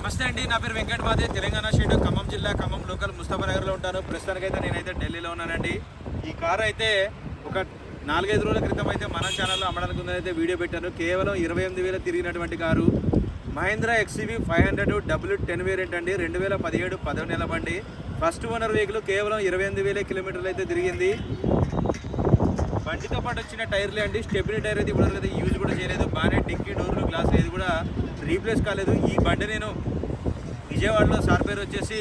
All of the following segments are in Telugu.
నమస్తే అండి, నా పేరు వెంకట్ మాదే. తెలంగాణ స్టేట్ ఖమ్మం జిల్లా ఖమ్మం లోకల్ ముస్తాఫానగర్లో ఉంటాను. ప్రస్తుతానికైతే నేనైతే ఢిల్లీలో ఉన్నానండి. ఈ కారు అయితే ఒక 4-5 రోజుల క్రితం అయితే మన ఛానల్లో అమ్మడానికి ఉందైతే వీడియో పెట్టాను. కేవలం 28,000 తిరిగినటువంటి car Mahindra XUV 500 W10 variant అండి. 2017 10వ నెల బండి. First owner vehicle. కేవలం 28,000 కిలోమీటర్లు అయితే తిరిగింది. బండితో పాటు వచ్చిన టైర్లే అండి. స్టెప్నీ టైర్ అయితే ఇప్పుడు యూజ్ కూడా చేయలేదు. బాగానే డిక్కీ డోర్లు గ్లాస్ ఏది కూడా రీప్లేస్ కాలేదు. ఈ బండి నేను విజయవాడలో సార్ పేరు వచ్చేసి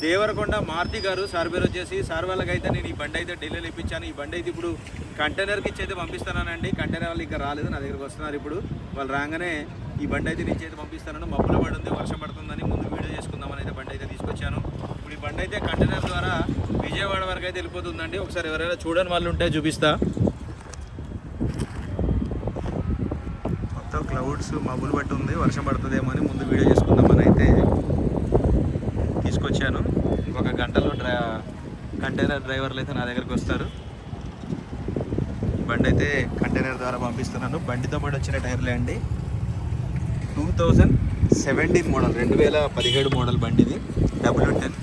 దేవరకొండ మారుతి గారు, సార్ పేరు వచ్చేసి సార్ వాళ్ళకైతే నేను ఈ బండి అయితే ఢిల్లీలో ఇప్పించాను. ఈ బండి అయితే ఇప్పుడు కంటైనర్కి ఇచ్చి అయితే పంపిస్తానండి. కంటైనర్ వాళ్ళు ఇంకా రాలేదు, నా దగ్గరకు వస్తున్నారు. ఇప్పుడు వాళ్ళు రాగానే ఈ బండి అయితే నుంచి అయితే పంపిస్తాను. మబ్బుల పడి ఉంది, వర్షం పడుతుందని ముందు వీడియో చేసుకుందామని అయితే బండి అయితే తీసుకొచ్చాను. ఇప్పుడు ఈ బండి అయితే కంటైనర్ ద్వారా విజయవాడ వరకు అయితే వెళ్ళిపోతుందండి. ఒకసారి ఎవరైనా చూడని వాళ్ళు ఉంటే చూపిస్తా. మొత్తం క్లౌడ్స్ మబ్బులు పట్టి ఉంది, వర్షం పడుతుందేమో అని ముందు వీడియో చేసుకుందామని అయితే తీసుకొచ్చాను. ఇంకొక గంటలో కంటైనర్ డ్రైవర్లు అయితే నా దగ్గరికి వస్తారు. బండి అయితే కంటైనర్ ద్వారా పంపిస్తున్నాను. బండితో పాటు వచ్చిన టైర్లే అండి. 2017 మోడల్, 2017 మోడల్ బండిది W10.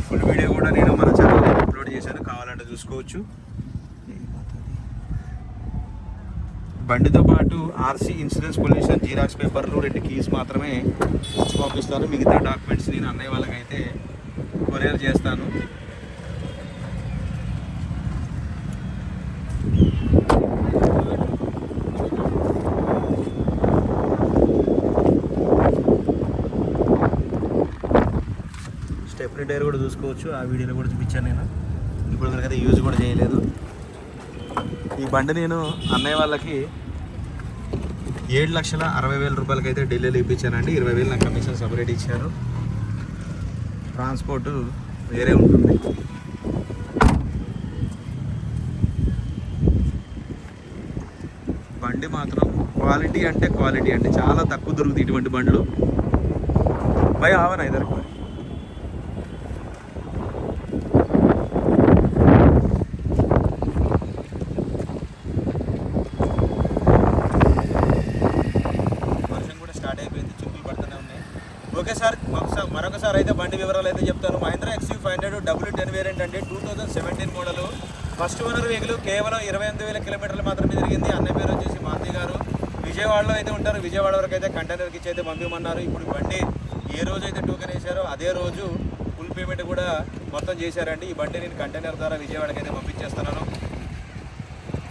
ఫుల్ వీడియో కూడా నేను మన ఛానల్లో అప్లోడ్ చేశాను, కావాలంటే చూసుకోవచ్చు. బండితో పాటు RC, ఇన్సూరెన్స్, పొల్యూషన్, జీరాక్స్ పేపర్లు, 2 కీస్ మాత్రమే ఇచ్చి పంపిస్తాను. మిగతా డాక్యుమెంట్స్ నేను అన్నయ్య వాళ్ళకైతే కొరియర్ చేస్తాను. స్టెప్నీ టైర్ కూడా చూసుకోవచ్చు, ఆ వీడియోలో కూడా చూపించాను నేను. ఇప్పుడు వరకైతే యూజ్ కూడా చేయలేదు. ఈ బండి నేను అన్నయ్య వాళ్ళకి 7,60,000 రూపాయలకి అయితే ఢిల్లీలో ఇప్పించానండి. 20,000 నాకు కమిషన్ సపరేట్ ఇచ్చారు. ట్రాన్స్పోర్ట్ వేరే ఉంటుంది. బండి మాత్రం క్వాలిటీ అంటే క్వాలిటీ అండి. చాలా తక్కువ దొరుకుతాయి ఇటువంటి బండ్లు. భయ ఆవన ఇద్దరు ఓకే సార్, మరొకసారి అయితే బండి వివరాలు అయితే చెప్తాను. మహీంద్రా XUV 500 W10 వేరియంట్ అండి. 2017 మోడల్. First owner vehicle. కేవలం 28,000 కిలోమీటర్లు మాత్రమే తిరిగింది. అన్న పేరు వచ్చేసి మారుతి గారు. విజయవాడలో అయితే ఉంటారు. విజయవాడ వరకు అయితే కంటైనర్కి ఇచ్చి అయితే పంపించమన్నారు. ఇప్పుడు బండి ఏ రోజు అయితే టోకెన్ వేశారో అదే రోజు ఫుల్ పేమెంట్ కూడా మొత్తం చేశారండి. ఈ బండి నేను కంటైనర్ ద్వారా విజయవాడకి అయితే పంపించేస్తున్నాను.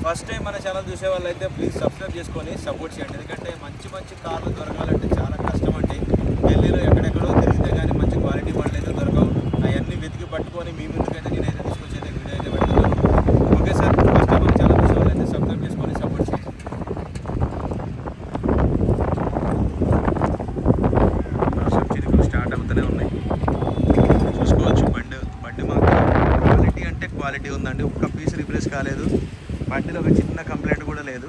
ఫస్ట్ టైం మన ఛానల్ చూసే వాళ్ళు అయితే ప్లీజ్ సబ్స్క్రైబ్ చేసుకొని సపోర్ట్ చేయండి. ఎందుకంటే మంచి మంచి కార్లు దొరకాలంటే చాలా కష్టం అండి. ఢిల్లీలో ఎక్కడెక్కడో తిరిగితే కానీ మంచి క్వాలిటీ బండ్లు అయితే దొరకవు. అవన్నీ వెతికి పట్టుకొని మీ ముందుకైతే నేనైతే తీసుకొచ్చేది వీడియో అయితే పెడుతున్నాను. ఓకే సార్, ఫస్ట్ టైం మన ఛానల్ చూసే వాళ్ళు అయితే సబ్స్క్రైబ్ చేసుకొని సపోర్ట్ చేయండి. చిరుకులు స్టార్ట్ అవుతూనే ఉన్నాయి, చూసుకోవచ్చు. బండి మాత్రం క్వాలిటీ అంటే క్వాలిటీ ఉందండి. ఒక్క పీస్ రీప్లేస్ కాలేదు. బండిలో ఒక చిన్న కంప్లైంట్ కూడా లేదు.